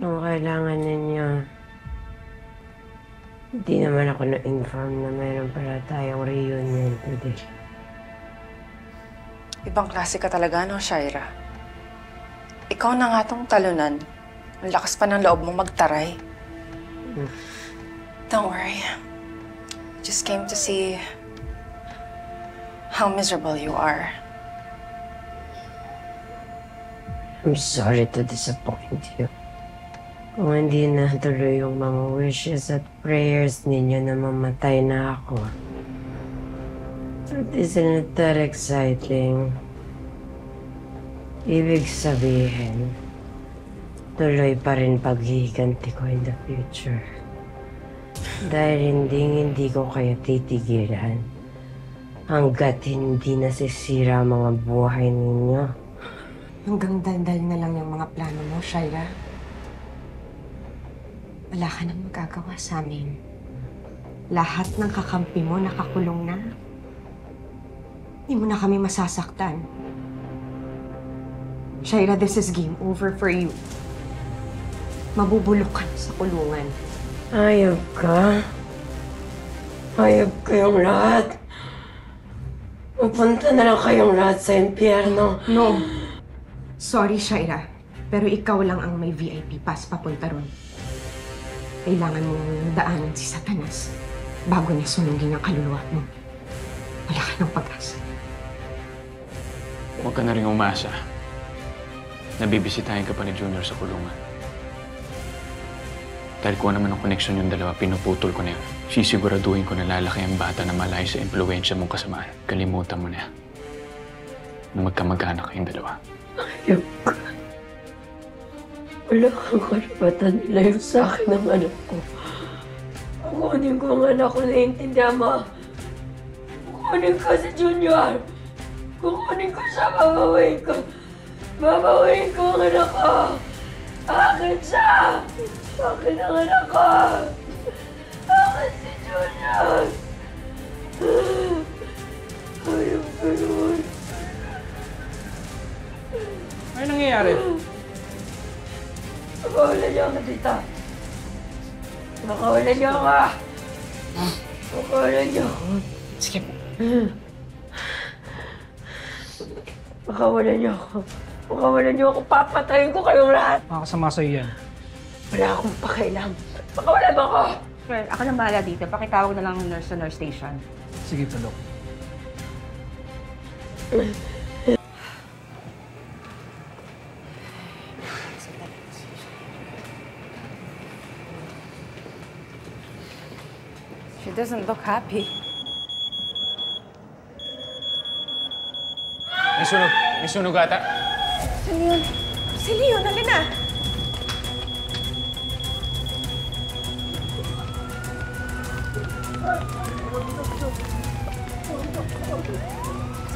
Kung kailangan ninyo. Hindi naman ako na-inform na mayroon pala tayong reunion today. Ibang klase ka talaga, no, Shaira? Ikaw na nga tong talunan. Ang lakas pa ng loob mong magtaray. Don't worry. Just came to see how miserable you are. I'm sorry to disappoint you. Kung hindi natuloy yung mga wishes at prayers ninyo na mamatay na ako. But isn't it that exciting? Ibig sabihin, tuloy pa rin paghihiganti ko in the future. Dahil hindi ko kayo titigilan hanggat hindi nasisira ang mga buhay ninyo. Hanggang dandal na lang yung mga plano mo, Shaira. Wala ka nang magagawa sa amin. Lahat ng kakampi mo nakakulong na. Hindi mo na kami masasaktan. Shaira, this is game over for you. Mabubulok ka sa kulungan. Ayog ka? Ayog kayong lahat? Pupunta na lang kayong lahat sa impyerno. No. Sorry, Shaira. Pero ikaw lang ang may VIP pass papunta ron. Kailangan mong daanan si Satanas bago niya sunugin ang kaluluwa mo. Wala ka ng pag-asa. Huwag ka na rin umasa. Nabibisitahin ka pa ni Junior sa kulungan. Dahil kung naman ang koneksyon yung dalawa, pinuputol ko na yun. Sisiguraduhin ko na lalaki ang bata na malayo sa impluensya mong kasamaan. Kalimutan mo na yan. Na magkamag-anak kayong dalawa. Ayog ka. Wala kang karapatan nilayo sa akin ng anak ko. Kukunin ko ang anak ko, naiintindihan mo? Kukunin ko si Junior. Kukunin ko siya, babawiin ko. Babawiin ko ang anak ko. Akin siya. Akin ang anak ko. Akin si Junior. Ayaw ka naman. Ano nangyayari? Makawalan niyo ako dito. Makawalan niyo ako. Makawalan niyo ako. Sige po. Makawalan niyo ako. Makawalan niyo ako. Papatayin ko kayong lahat. Makakasama sa'yo yan. Wala akong pakialam. Makawalan mo ako. Sir, ako na bahala dito. Pakitawag na lang ng nurse sa nurse station. Sige, tulog. She doesn't look happy. May sunog. May sunog ata. Si Leon, halin na!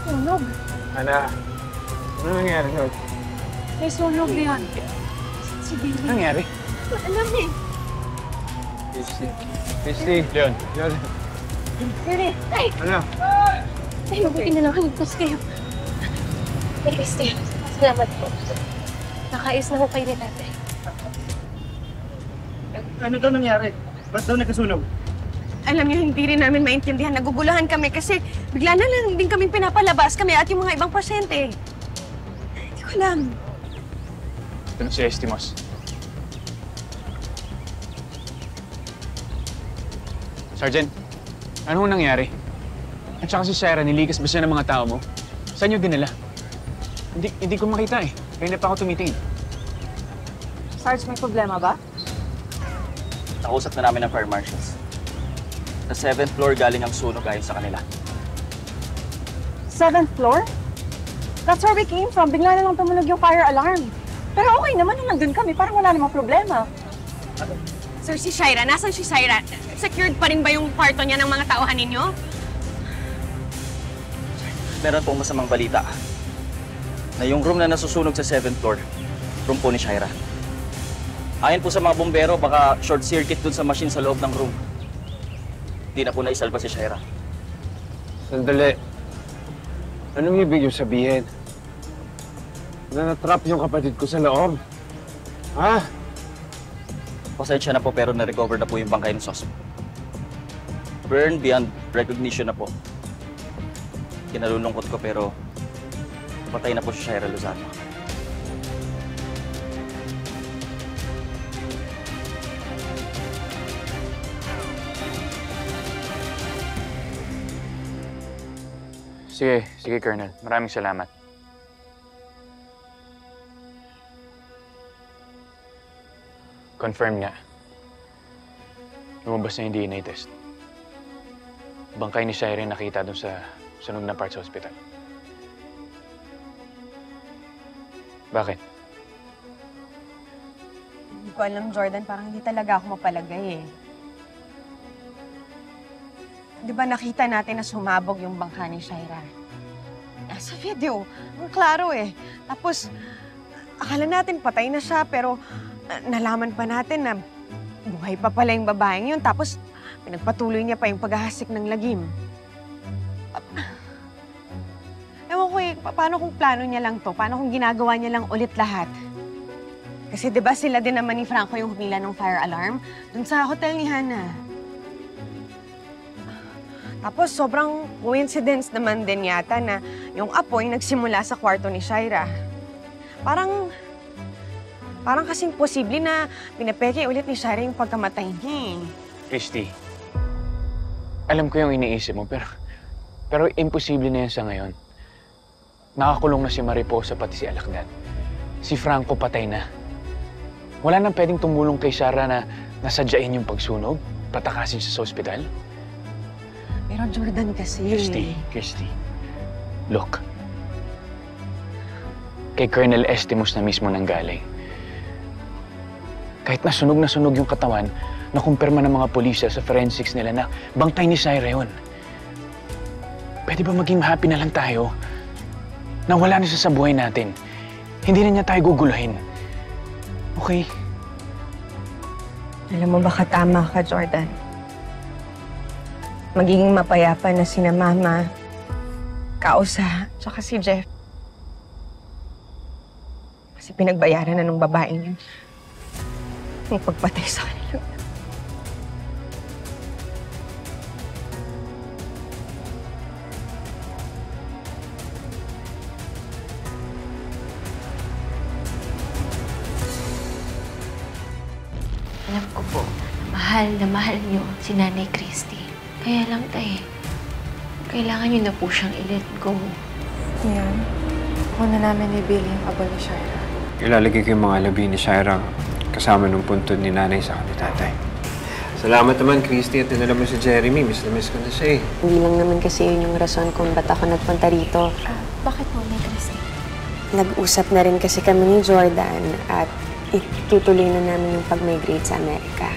Sunog. Ana, ano nangyari, Lord? May sunog, Leon. Si Billy. Ano nangyari? Alam eh. Christy. Leon. Billy. Ay! Ano? Ay, mabuti na lang kaligtas kayo. Ay, Christy. Salamat po. Nakaayos na ko kayo ni tatay. Ano daw nangyari? Ba't daw nagkasunog? Alam niyo, hindi rin namin maintindihan. Naguguluhan kami kasi bigla na lang din kaming pinapalabas kami at yung mga ibang pasyente. Hindi ko alam. Ito na si Estimos. Sergeant, ano nangyari? At saka si Shaira, niligas ba siya ng mga tao mo? Saan niyo dinala? Hindi ko makita eh. Kaya na pa ako tumitingin. Sarge, may problema ba? Nakausap na namin ng fire marshals. Sa 7th floor galing ang sunog ayon sa kanila. 7th floor? That's where we came from. Bigla na lang tumunog yung fire alarm. Pero okay naman nung nandun kami. Parang wala namang problema. Sir, si Shaira, nasan si Shaira? Secured pa rin ba yung kwarto niya ng mga tauhan ninyo? Meron pong masamang balita na yung room na nasusunog sa 7th floor, room po ni Shaira. Ayon po sa mga bombero, baka short circuit dun sa machine sa loob ng room. Di na po naisalba si Shaira. Sandali. Anong ibig yung sabihin? Na natrap yung kapatid ko sa loob? Ha? Pasensya na po pero na-recover na po yung bangkay ng suspect. Burn beyond recognition na po. Kinalulungkot ko pero patay na po si Shaira Lozano. Sige, Colonel. Maraming salamat. Confirm nga. Lumabas na yung DNA test. Bangkay ni Shaira nakita dun sa sunog na part sa hospital. Bakit? Hindi ko alam, Jordan. Parang hindi talaga ako mapalagay eh. Di ba nakita natin na sumabog yung bangka ni Shaira? Sa video, ang klaro eh. Tapos, akala natin patay na siya, pero nalaman pa natin na buhay pa pala yung babaeng yun. Tapos, pinagpatuloy niya pa yung paghahasik ng lagim. Ewan ko eh, paano kung plano niya lang to? Paano kung ginagawa niya lang ulit lahat? Kasi di ba sila din naman ni Franco yung humila ng fire alarm dun sa hotel ni Hannah. Tapos sobrang coincidence naman din yata na yung apoy nagsimula sa kwarto ni Shaira. Parang kasing posible na pinapeke ulit ni Shaira yung pagkamatay niya eh. Christy, alam ko yung iniisip mo, pero imposible na yan sa ngayon. Nakakulong na si Mariposa pati si Alakdan. Si Franco patay na. Wala nang pwedeng tumulong kay Shaira na nasadyain yung pagsunog, patakasin siya sa ospital. Pero Jordan kasi... Christy, look. Kay Colonel Estimos na mismo nanggaling. Kahit na sunog yung katawan, nakumpirma ng mga pulisya sa forensics nila na bangkay ni Shaira yun. Pwede ba maging happy na lang tayo? Na wala na siya sa buhay natin. Hindi na niya tayo guguluhin. Okay? Alam mo, baka tama ka, Jordan. Magiging mapayapa na sina Mama, Kausa, tsaka si Jeff. Kasi pinagbayaran na ng babaeng yun. Yung pagpatay sa kanila. Alam ko po, mahal na mahal niyo si Nanay Christy. Kaya lang, Tay, kailangan niyo na po siyang i-let go. Yan. Ako na namin ni Billy yung abo ni Shaira. Ilalagay ko yung mga labi ni Shaira kasama ng puntod ni nanay sa ni tatay. Salamat naman, Christy, at dinala mo si Jeremy. Miss na miss ko na siya eh. Hindi lang naman kasi yun yung rason kung ba't ako nagpunta rito. Bakit po, Nanay Christy? Nag-usap na rin kasi kami ni Jordan at itutuloy na namin yung pag-migrate sa Amerika.